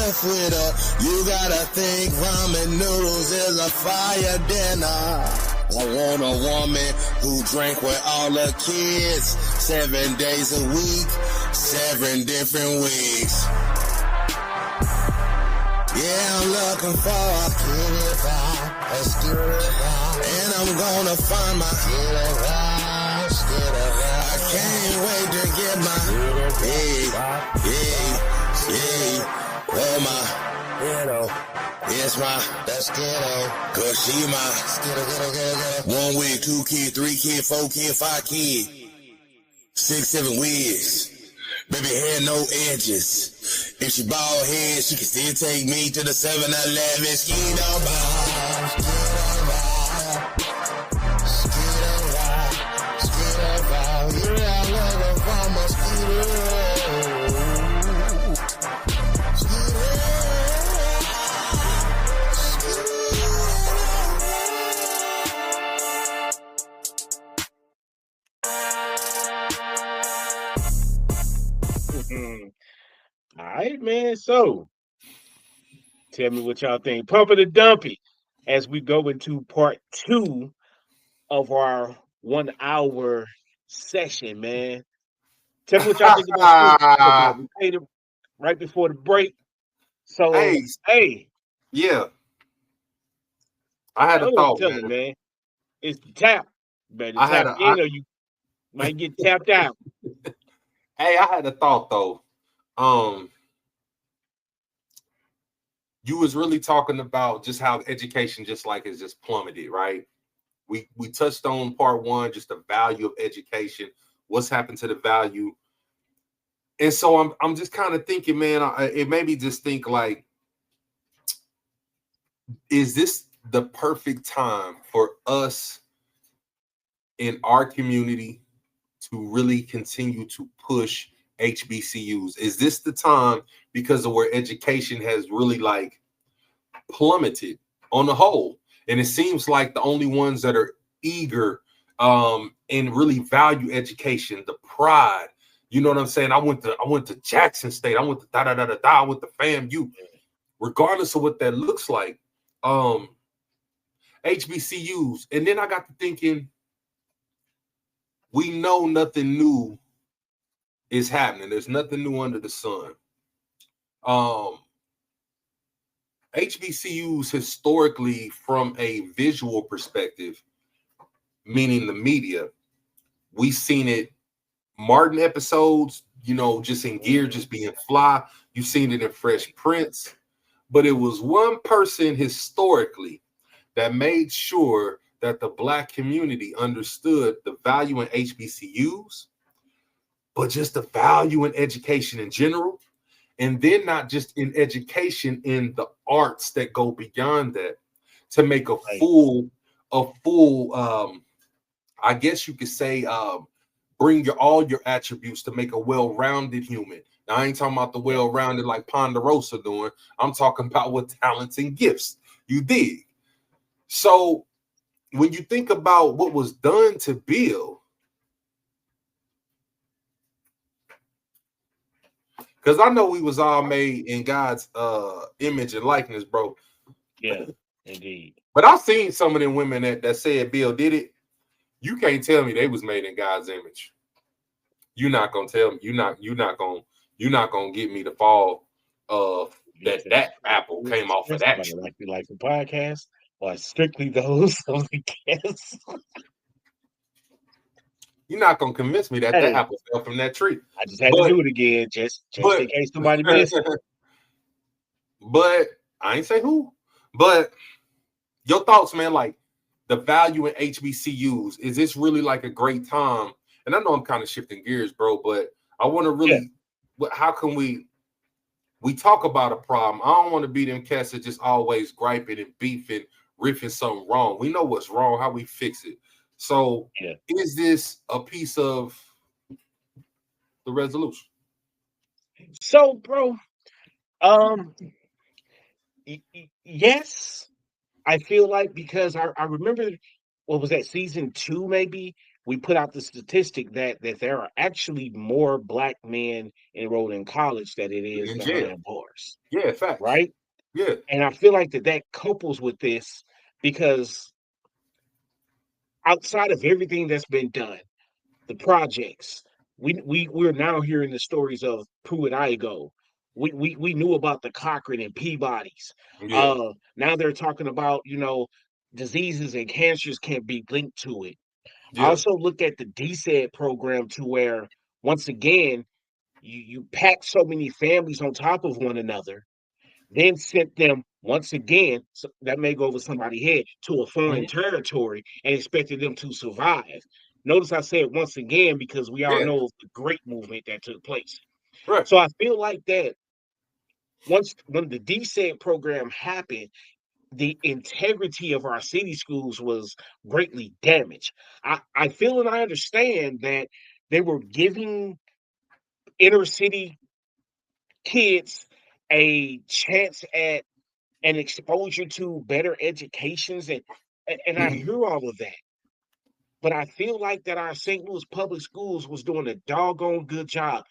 left with her. You gotta think ramen noodles is a fire dinner. I want a woman who drank with all her kids 7 days a week, 7 different weeks. Yeah, I'm looking for a skinny vibe, a skinny vibe. And I'm gonna find my skinny vibe, skinny vibe. I can't wait to get my oh my, it's my, that's kiddo, cause she my, skiddo. 1 week, 2 kid, 3 kid, 4 kid, 5 kid, 6, 7 wigs. Baby hair, no edges. If she bald head, she can still take me to the 7-Eleven. Skiddo vibe, skiddo vibe, skiddo vibe. Yeah, I'm looking for my skiddo. All right, man. So tell me what y'all think. Pump it or dump it as we go into part 2 of our 1 hour session, man. Tell me what y'all think about this. We played it right before the break. So hey, yeah. I had a thought, man. It's the tap. Better I tap in or you might get tapped out. Hey, I had a thought though. You was really talking about just how education just like is just plummeted, right? We touched on part 1, just the value of education, what's happened to the value. And so I'm just kind of thinking, man, it made me just think like, is this the perfect time for us in our community to really continue to push HBCUs? Is this the time because of where education has really like plummeted on the whole? And it seems like the only ones that are eager and really value education, the pride, you know what I'm saying? I went to Jackson State, I went to I went to FAMU, regardless of what that looks like. HBCUs. And then I got to thinking, we know nothing new is happening. There's nothing new under the sun. HBCUs historically, from a visual perspective, meaning the media, we've seen it Martin episodes, you know, just in gear, just being fly. You've seen it in Fresh Prince. But it was one person historically that made sure that the Black community understood the value in HBCUs, but just the value in education in general. And then not just in education, in the arts that go beyond that, to make a full, I guess you could say, bring all your attributes to make a well-rounded human. Now, I ain't talking about the well-rounded like Ponderosa doing. I'm talking about with talents and gifts. You dig? So when you think about what was done to Bill, because I know we was all made in God's image and likeness, bro. Yeah, indeed. But I've seen some of them women that said Bill did it. You can't tell me they was made in God's image. You're not gonna tell me. You're not gonna get me to fall that apple came off of that. Like the podcast, or strictly those of the guests. You're not gonna convince me that that apple fell from that tree. I just had to do it again, just in case somebody missed it. But I ain't say who. But your thoughts, man, like the value in HBCUs, is this really like a great time? And I know I'm kind of shifting gears, bro, but I want to really, how can we talk about a problem? I don't want to be them cats that just always griping and beefing, riffing something wrong. We know what's wrong, how we fix it. So is this a piece of the resolution? So, bro, yes, I feel like, because I remember, what was that, season 2 maybe, we put out the statistic that there are actually more black men enrolled in college than it is In jail. behind bars, Yeah, facts. right? Yeah. And I feel like that couples with this because outside of everything that's been done, the projects, we're now hearing the stories of Pruitt Igoe. We knew about the Cochrane and Peabody's. Yeah. Now they're talking about, diseases and cancers can't be linked to it. I Yeah. also look at the DSED program to where once again you pack so many families on top of one another, then sent them once again, so that may go over somebody's head, to a foreign Mhm. territory and expected them to survive. Notice I said once again because we all Yeah. know the great movement that took place. Right. So I feel like that when the DSED program happened, the integrity of our city schools was greatly damaged. I feel and I understand that they were giving inner city kids a chance at an exposure to better educations and I hear all of that. But I feel like that our St. Louis public schools was doing a doggone good job.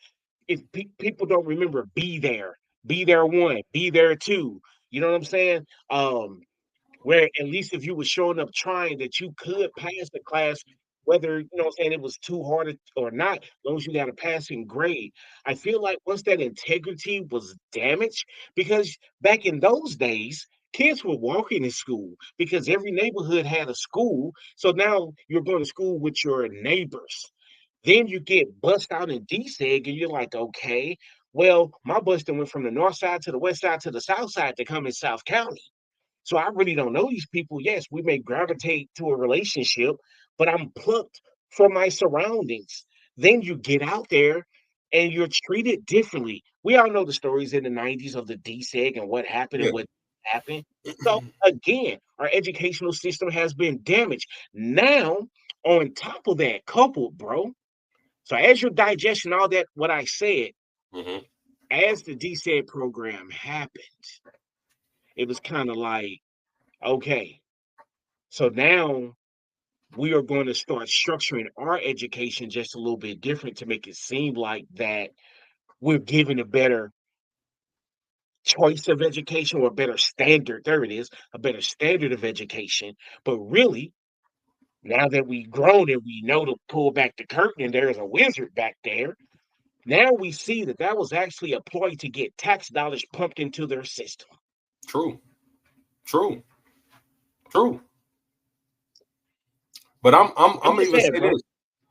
If people don't remember, be there one, be there two. You know what I'm saying? Where at least if you were showing up trying that you could pass the class, whether what I'm saying it was too hard or not, as long as you got a passing grade. I feel like once that integrity was damaged, because back in those days, kids were walking to school because every neighborhood had a school. So now you're going to school with your neighbors. Then you get bussed out in DSEG and you're like, okay, well, my bus then went from the north side to the west side to the south side to come in South County. So I really don't know these people. Yes, we may gravitate to a relationship, but I'm plucked from my surroundings. Then you get out there and you're treated differently. We all know the stories in the 90s of the DSEG and what happened Yeah. and what happened. So again, our educational system has been damaged. Now, on top of that, coupled, bro. So as you're digesting all that, what I said, Mhm. as the DSEG program happened, it was kind of like, okay, so now we are going to start structuring our education just a little bit different to make it seem like that we're giving a better choice of education or a better standard. There it is, a better standard of education. But really, now that we've grown and we know to pull back the curtain and there's a wizard back there, now we see that that was actually a ploy to get tax dollars pumped into their system. True. True. True. But I'm I'm just even saying, say bro. this.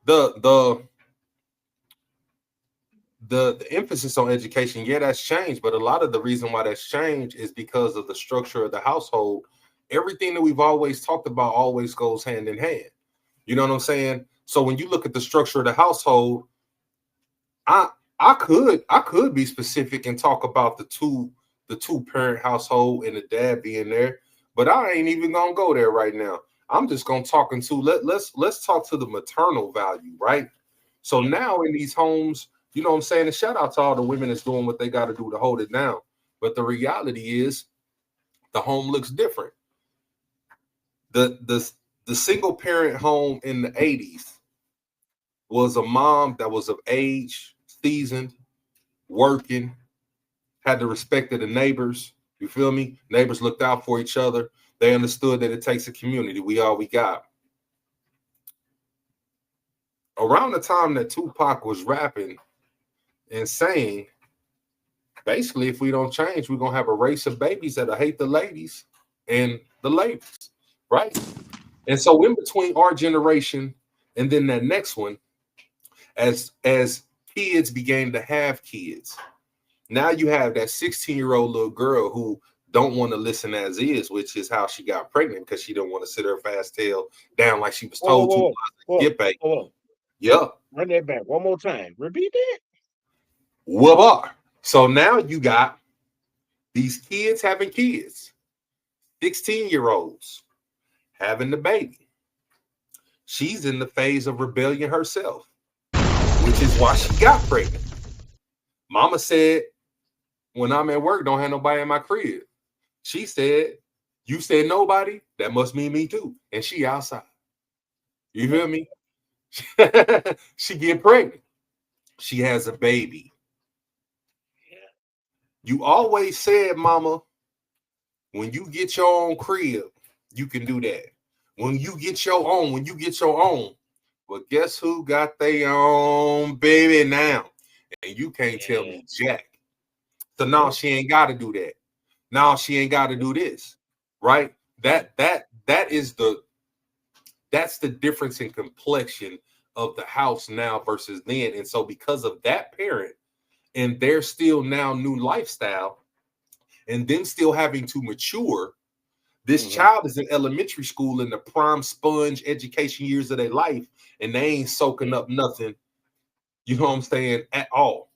The the the emphasis on education, yeah, that's changed, but a lot of the reason why that's changed is because of the structure of the household. Everything that we've always talked about always goes hand in hand. You know what I'm saying? So when you look at the structure of the household, I I could be specific and talk about the two parent household and the dad being there, but I ain't even gonna go there right now. I'm just gonna talk into let's talk to the maternal value, right? So Yeah. now in these homes, you know what I'm saying? And shout out to all the women that's doing what they got to do to hold it down. But the reality is the home looks different. The single parent home in the 80s was a mom that was of age, seasoned, working, had the respect of the neighbors. You feel me? Neighbors looked out for each other. They understood that it takes a community. We all we got. Around the time that Tupac was rapping and saying, basically, if we don't change, we're gonna have a race of babies that'll hate the ladies and the ladies, right? And so in between our generation and then that next one, as kids began to have kids, now you have that 16-year-old little girl who don't want to listen as is, which is how she got pregnant because she didn't want to sit her fast tail down like she was Whoa, whoa, told to. whoa, whoa, Get back. whoa, whoa. Yeah. Run that back one more time. Repeat that. What? So now you got these kids having kids, 16-year-olds having the baby. She's in the phase of rebellion herself, which is why she got pregnant. Mama said, when I'm at work, don't have nobody in my crib. She said, you said nobody, that must mean me too. And she outside. You feel me? She get pregnant. She has a baby. Yeah. You always said, mama, when you get your own crib, you can do that. When you get your own. But guess who got their own baby now? And you can't tell me jack. So now she ain't got to do that. Now she ain't got to do this, right? That's the difference in complexion of the house now versus then. And so because of that parent and their still now new lifestyle and them still having to mature, this child is in elementary school in the prime sponge education years of their life, and they ain't soaking up nothing, you know what I'm saying, at all.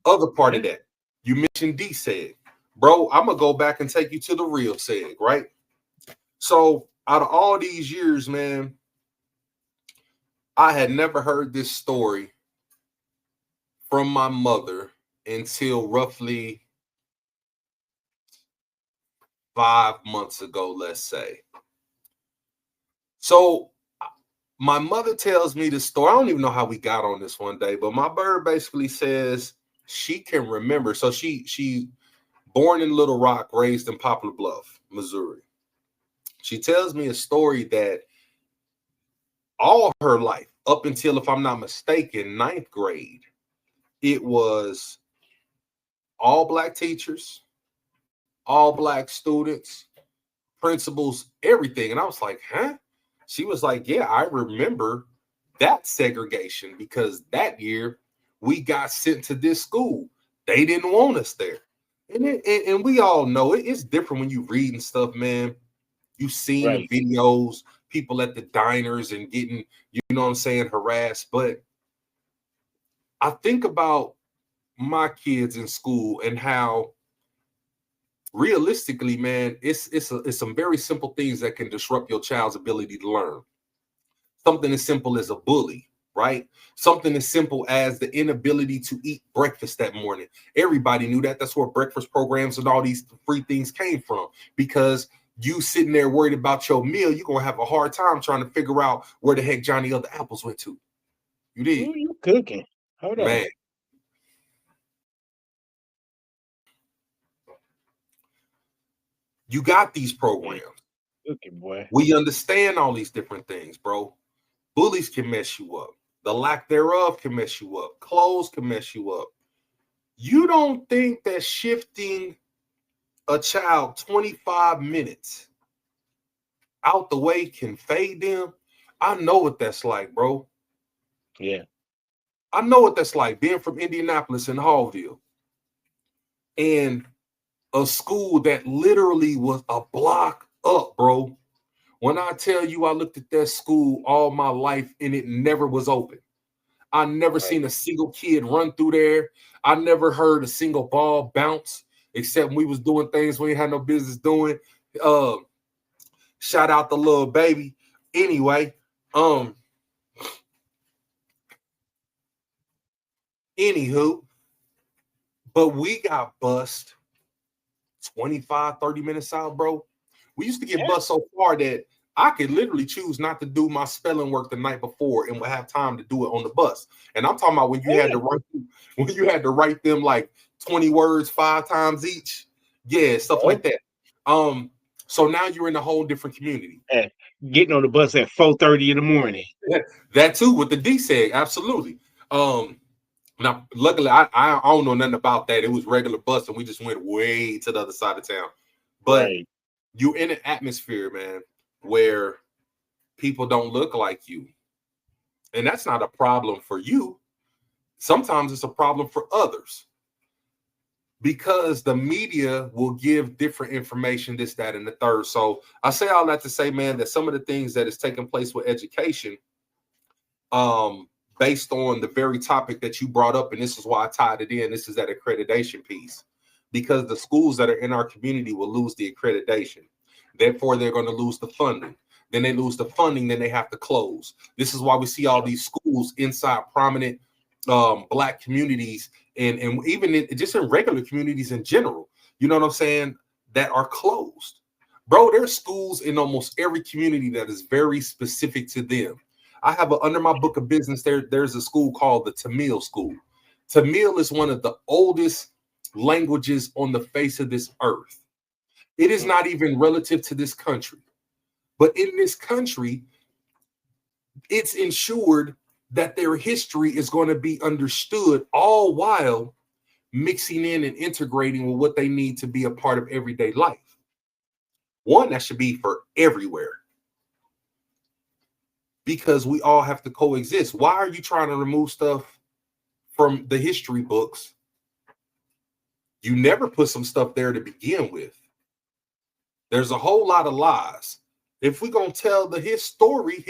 Other part of that, you mentioned D-Seg. Bro, I'm going to go back and take you to the real Seg, right? So out of all these years, man, I had never heard this story from my mother until roughly 5 months ago, let's say. So my mother tells me the story. I don't even know how we got on this one day, but my bird basically says she can remember. So she born in Little Rock, raised in Poplar Bluff, Missouri. She tells me a story that all her life, up until, if I'm not mistaken, 9th grade, it was all Black teachers, all Black students, principals, everything. And I was like, huh? She was like, yeah, I remember that segregation because that year we got sent to this school. They didn't want us there. And we all know it's different when you reading stuff, man. You've seen the videos, people at the diners and getting, you know what I'm saying, harassed. But I think about my kids in school and how realistically, man, it's some very simple things that can disrupt your child's ability to learn. Something as simple as a bully, right? Something as simple as the inability to eat breakfast that morning. Everybody knew that. That's where breakfast programs and all these free things came from, because you sitting there worried about your meal, you're going to have a hard time trying to figure out where the heck Johnny other apples went to. You did. Who you cooking? Hold Man. on. You got these programs. Cooking, boy. We understand all these different things, bro. Bullies can mess you up. The lack thereof can mess you up. Clothes can mess you up. You don't think that shifting a child 25 minutes out the way can fade them? I know what that's like, bro. Yeah. I know what that's like, being from Indianapolis and Hallville, and a school that literally was a block up, bro. When I tell you I looked at that school all my life and it never was open. I never seen a single kid run through there. I never heard a single ball bounce, except when we was doing things we ain't had no business doing. Shout out the little baby. Anyway, anywho, but we got bussed 25, 30 minutes out, bro. We used to get bussed so far that I could literally choose not to do my spelling work the night before and would have time to do it on the bus. And I'm talking about when you had to write them like 20 words 5 times each. Yeah, stuff like that. So now you're in a whole different community. Getting on the bus at 4:30 in the morning. That too, with the D-Seg, absolutely. Now, luckily, I don't know nothing about that. It was regular bus, and we just went way to the other side of town. But you're in an atmosphere, man, where people don't look like you. And that's not a problem for you. Sometimes it's a problem for others, because the media will give different information, this, that, and the third. So I say all that to say, man, that some of the things that is taking place with education, based on the very topic that you brought up, and this is why I tied it in, this is that accreditation piece, because the schools that are in our community will lose the accreditation. Therefore, they're going to lose the funding. Then they lose the funding, then they have to close. This is why we see all these schools inside prominent Black communities and even just in regular communities in general, you know what I'm saying, that are closed. Bro, there's schools in almost every community that is very specific to them. I have under my book of business there's a school called the Tamil School. Tamil is one of the oldest languages on the face of this earth. It is not even relative to this country. But in this country, it's ensured that their history is going to be understood, all while mixing in and integrating with what they need to be a part of everyday life. One, that should be for everywhere, because we all have to coexist. Why are you trying to remove stuff from the history books? You never put some stuff there to begin with. There's a whole lot of lies. If we're going to tell his story,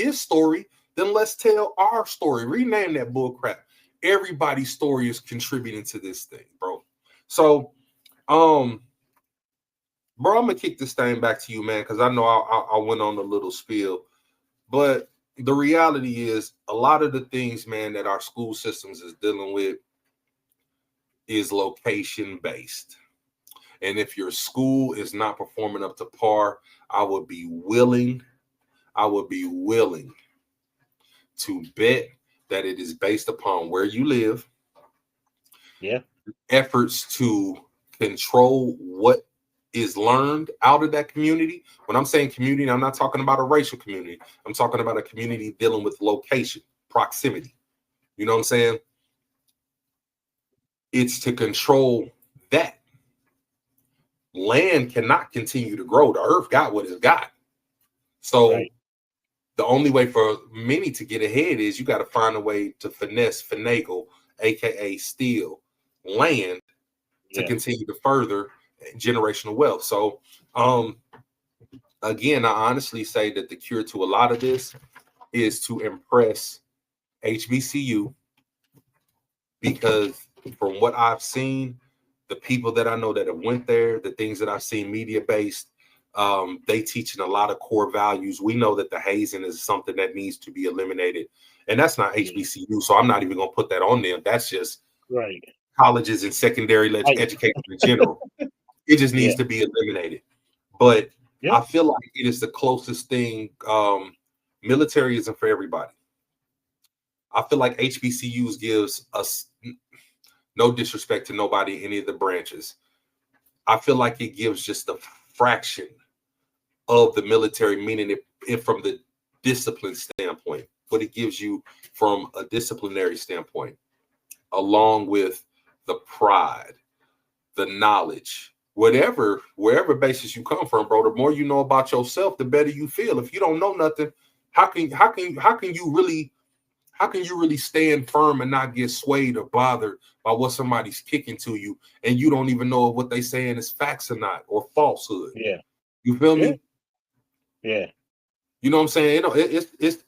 then let's tell our story. Rename that bull crap. Everybody's story is contributing to this thing, bro. So, bro, I'm gonna kick this thing back to you, man, because I know I went on a little spiel, but the reality is a lot of the things, man, that our school systems is dealing with is location based. And if your school is not performing up to par, I would be willing to bet that it is based upon where you live. Yeah. Efforts to control what is learned out of that community. When I'm saying community, I'm not talking about a racial community. I'm talking about a community dealing with location, proximity. You know what I'm saying? It's to control that. Land cannot continue to grow. The earth got what it's got. So right. The only way for many to get ahead is you got to find a way to finagle, aka steal land to continue to further generational wealth. So again, I honestly say that the cure to a lot of this is to impress HBCU, because from what I've seen, the people that I know that have went there, the things that I've seen media based, they teaching a lot of core values. We know that the hazing is something that needs to be eliminated, and that's not HBCU. So I'm not even going to put that on them. That's just right. Colleges and secondary education in general. It just needs to be eliminated. But I feel like it is the closest thing. Military isn't for everybody. I feel like HBCUs gives us, no disrespect to nobody, any of the branches, I feel like it gives just a fraction of the military, meaning it from the discipline standpoint, but it gives you from a disciplinary standpoint, along with the pride, the knowledge, wherever basis you come from, bro. The more you know about yourself, the better you feel. If you don't know nothing, how can you really stand firm and not get swayed or bothered by what somebody's kicking to you, and you don't even know if what they saying is facts or not, or falsehood? Yeah. You feel me? Yeah. You know what I'm saying?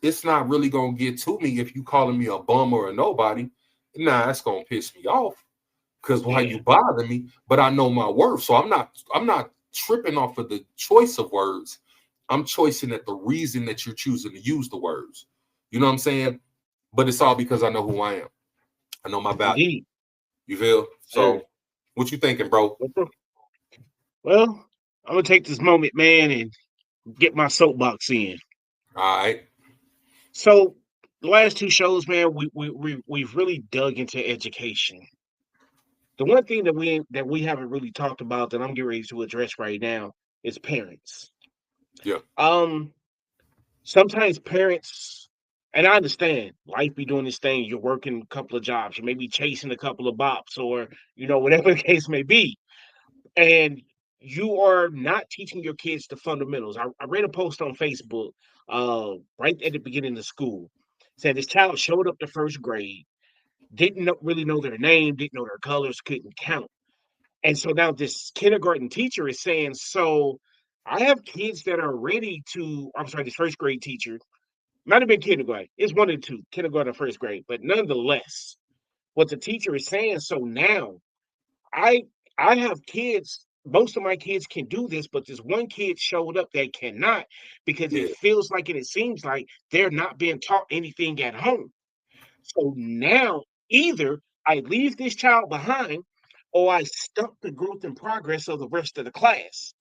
It's not really gonna get to me if you calling me a bum or a nobody. Nah, that's gonna piss me off, because why you bother me? But I know my worth, so I'm not tripping off of the choice of words. I'm choosing at the reason that you're choosing to use the words. You know what I'm saying? But it's all because I know who I am. I know my value. Indeed. You feel? So what you thinking, bro? Well, I'm gonna take this moment, man, and get my soapbox in. All right. So the last two shows, man, we've really dug into education. The one thing that we haven't really talked about that I'm getting ready to address right now is parents. Yeah. Sometimes parents, and I understand life be doing this thing, you're working a couple of jobs, you may be chasing a couple of bops, or whatever the case may be. And you are not teaching your kids the fundamentals. I read a post on Facebook right at the beginning of school. Said this child showed up to first grade, didn't really know their name, didn't know their colors, couldn't count. And so now this kindergarten teacher is saying, so I have kids that are ready to, I'm sorry, this first grade teacher, might have been kindergarten. It's one and two, kindergarten, first grade, but nonetheless, what the teacher is saying, so now I have kids. Most of my kids can do this, but this one kid showed up that cannot, because it feels like and it seems like they're not being taught anything at home. So now either I leave this child behind, or I stunt the growth and progress of the rest of the class,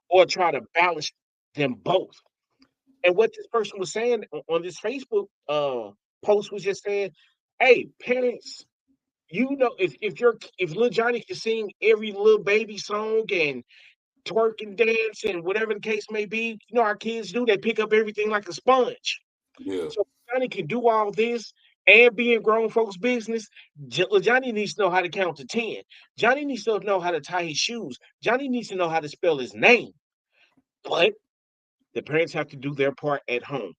or try to balance them both. And what this person was saying on this Facebook post was just saying, "Hey, parents, you know, if little Johnny can sing every little baby song and twerk and dance and whatever the case may be, you know, our kids do. They pick up everything like a sponge. Yeah. So Johnny can do all this and be in grown folks' business. Johnny needs to know how to count to 10. Johnny needs to know how to tie his shoes. Johnny needs to know how to spell his name. But the parents have to do their part at home.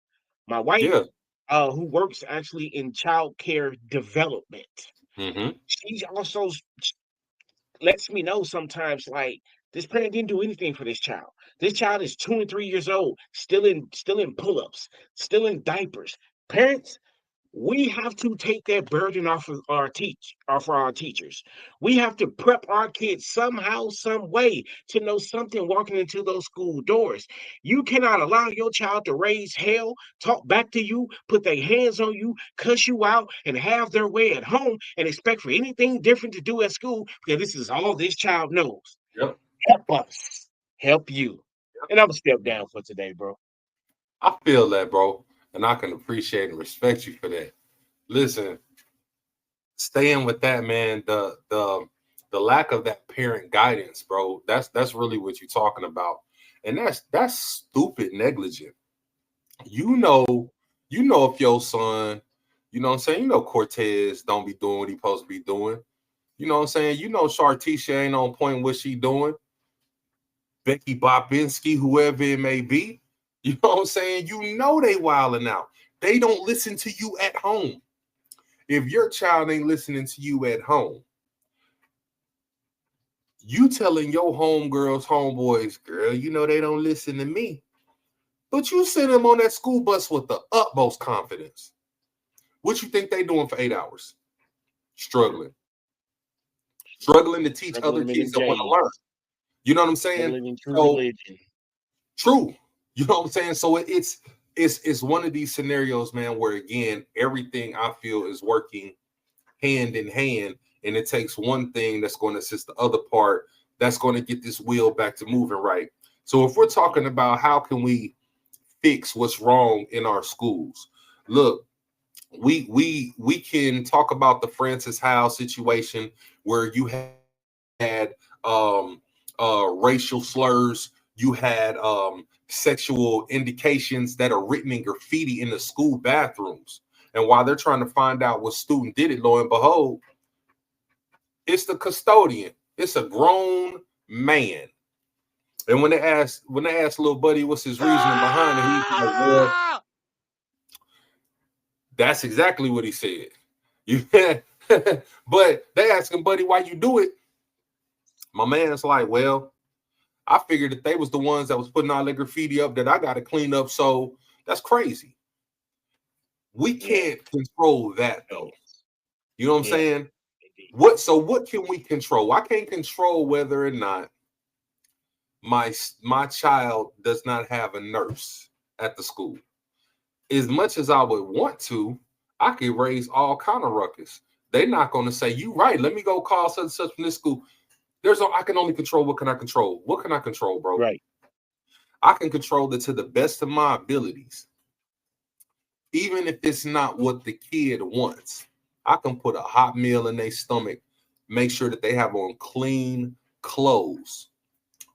My wife, Yeah. who works actually in child care development, Mm-hmm. she also lets me know sometimes like this parent didn't do anything for this child. This child is 2 and 3 years old, still in pull-ups, still in diapers. Parents, we have to take that burden off our teachers. We have to prep our kids somehow, some way to know something walking into those school doors. You cannot allow your child to raise hell, talk back to you, put their hands on you, cuss you out, and have their way at home and expect for anything different to do at school because this is all this child knows. Yep. Help us. Help you. And I'm gonna step down for today, bro. I feel that, bro, and I can appreciate and respect you for that. Listen, staying with that, man. The lack of that parent guidance, bro. That's really what you're talking about, and that's stupid negligent. You know, if your son, you know what I'm saying, Cortez don't be doing what he supposed to be doing. You know what I'm saying? Shartisha ain't on point what she doing. Becky Bobinski, whoever it may be. You know what I'm saying? They wilding out. They don't listen to you at home. If your child ain't listening to you at home, you telling your homegirls, homeboys, girl, they don't listen to me. But you send them on that school bus with the utmost confidence. What you think they doing for 8 hours? Struggling to teach other kids that want to learn. You know what I'm saying? So, true. You know what I'm saying? So it's one of these scenarios, man, where again, everything I feel is working hand in hand, and it takes one thing that's going to assist the other part that's going to get this wheel back to moving right. So if we're talking about how can we fix what's wrong in our schools, look, we can talk about the Francis Howell situation where you had racial slurs, you had sexual indications that are written in graffiti in the school bathrooms. And while they're trying to find out what student did it, lo and behold, it's the custodian. It's a grown man. And when they asked little buddy what's his reasoning behind it, he's like, well, that's exactly what he said. But they asked him, buddy, why you do it? My man's like, well, I figured that they was the ones that was putting all that graffiti up that I got to clean up. So that's crazy. We can't control that though. You know what I'm saying? What can we control? I can't control whether or not my child does not have a nurse at the school. As much as I would want to, I could raise all kind of ruckus. They're not going to say, you right, let me go call such and such from this school. I can only control what can I control. What can I control, bro? Right. I can control it to the best of my abilities. Even if it's not what the kid wants, I can put a hot meal in their stomach, make sure that they have on clean clothes,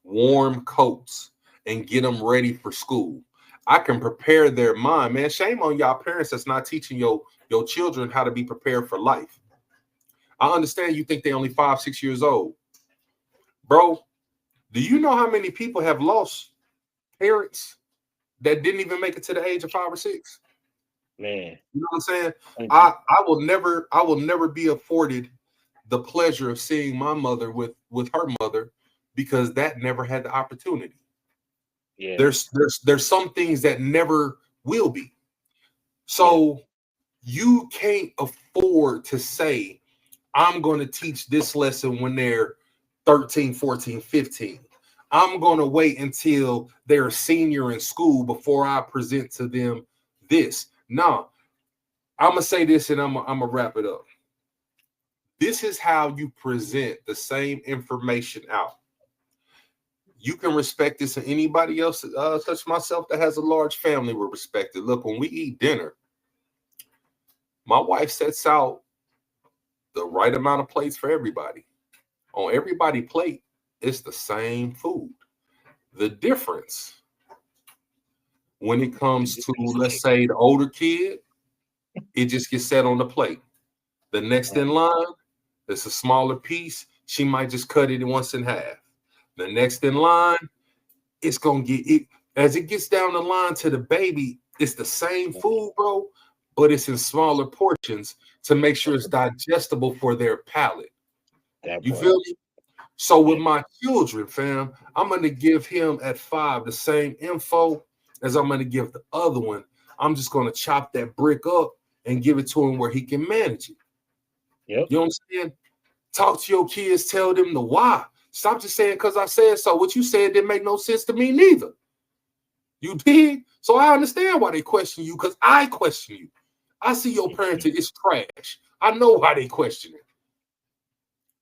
warm coats, and get them ready for school. I can prepare their mind, man. Shame on y'all parents that's not teaching your children how to be prepared for life. I understand you think they're only 5, 6 years old. Bro, do you know how many people have lost parents that didn't even make it to the age of 5 or 6? Man, you know what I'm saying? I will never be afforded the pleasure of seeing my mother with her mother because that never had the opportunity. Yeah. There's some things that never will be. So you can't afford to say, I'm going to teach this lesson when they're 13, 14, 15. I'm going to wait until they're a senior in school before I present to them this. No, I'm going to say this and I'm going to wrap it up. This is how you present the same information out. you can respect this, and anybody else, such myself, that has a large family will respect it. Look, when we eat dinner, my wife sets out the right amount of plates for everybody. On everybody's plate, it's the same food. The difference when it comes to, let's say, the older kid, it just gets set on the plate. The next in line, it's a smaller piece. She might just cut it once in half. The next in line, it's gonna get it as it gets down the line to the baby. It's the same food, bro, but it's in smaller portions to make sure it's digestible for their palate. You feel me? So with my children, fam, I'm gonna give him at 5 the same info as I'm gonna give the other one. I'm just gonna chop that brick up and give it to him where he can manage it. Yep. You know what I'm saying? Talk to your kids, tell them the why. Stop just saying because I said so. What you said didn't make no sense to me neither. You did? So I understand why they question you, because I question you. I see your parenting is trash. I know why they question it.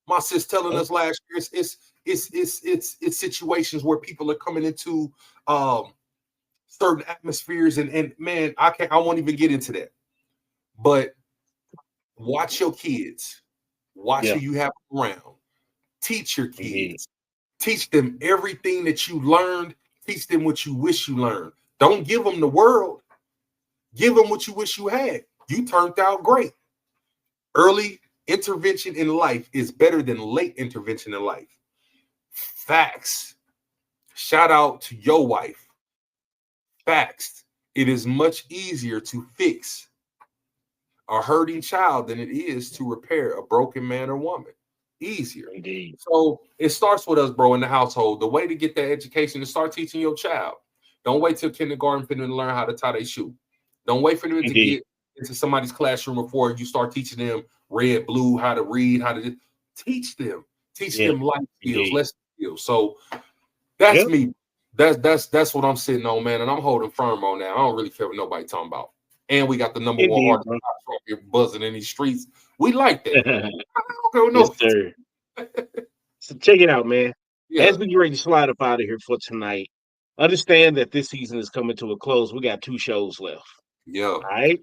My sis telling us last year it's situations where people are coming into certain atmospheres, and man, I won't even get into that. But watch your kids. Watch who you have around. Teach your kids. Teach them everything that you learned. Teach them what you wish you learned. Don't give them the world. Give them what you wish you had. You turned out great. Early intervention in life is better than late intervention in life. Facts. Shout out to your wife. Facts. It is much easier to fix a hurting child than it is to repair a broken man or woman. Easier. Indeed. So it starts with us, bro, in the household. The way to get that education is start teaching your child. Don't wait till kindergarten for them to learn how to tie their shoe. Don't wait for them to get into somebody's classroom before you start teaching them red, blue, how to read, how to teach them. Teach them life skills, lesson skills. So that's me. That's what I'm sitting on, man. And I'm holding firm on that. I don't really care what nobody talking about. And we got the number one artist here buzzing in these streets. We like that. Yes, sir. So check it out, man. As we get ready to slide up out of here for tonight, understand that this season is coming to a close. We got 2 shows left. Yeah. All right.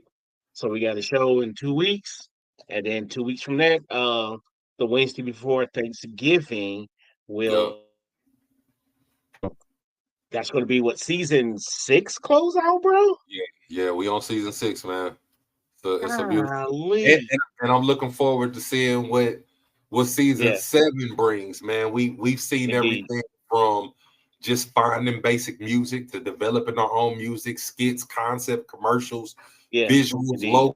So we got a show in 2 weeks, and then 2 weeks from that, the Wednesday before Thanksgiving will. That's going to be what, season 6 close out, bro? Yeah, we on season 6, man. So it's a beautiful, and I'm looking forward to seeing what season 7 brings, man. We've seen everything from just finding basic music to developing our own music, skits, concept, commercials, visuals, logo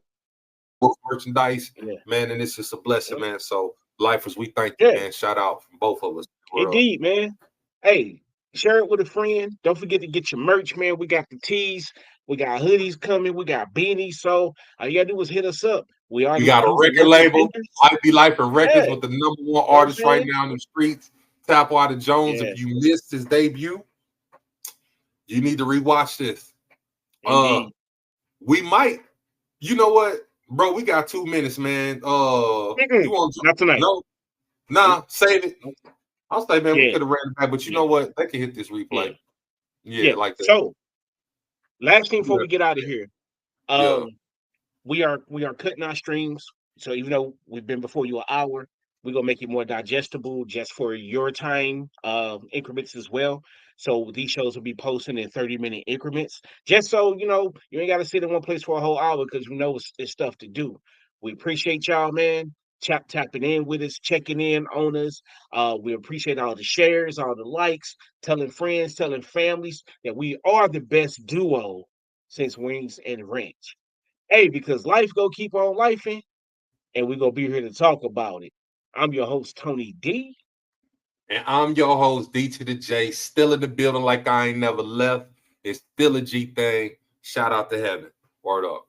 merchandise, man. And it's just a blessing, man. So, lifers, we thank you, man. Shout out from both of us. Indeed, man. Hey, share it with a friend. Don't forget to get your merch, man. We got the tees. We got hoodies coming. We got beanies. So all you gotta do is hit us up. We got a record label, IP Life and Records with the number one artist right now in the streets, Tapwater Jones. If you missed his debut, you need to rewatch this. We might, you know what, bro? We got 2 minutes, man. You want not tonight? No, nah, save it. I'll say, man, we could have ran it back, but you know what? They can hit this replay. Like that. So, last thing before we get out of here, we are cutting our streams. So even though we've been before you an hour, we're gonna make it more digestible just for your time increments as well. So these shows will be posting in 30-minute increments, just so you know you ain't got to sit in one place for a whole hour, because you know it's stuff to do. We appreciate y'all, man. Tapping in with us, checking in on us. We appreciate all the shares, all the likes, telling friends, telling families that we are the best duo since Wings and Wrench. Hey, because life go keep on lifing, and we're gonna be here to talk about it. I'm your host, Tony D. And I'm your host, D to the J, still in the building like I ain't never left. It's still a G thing. Shout out to heaven. Word up.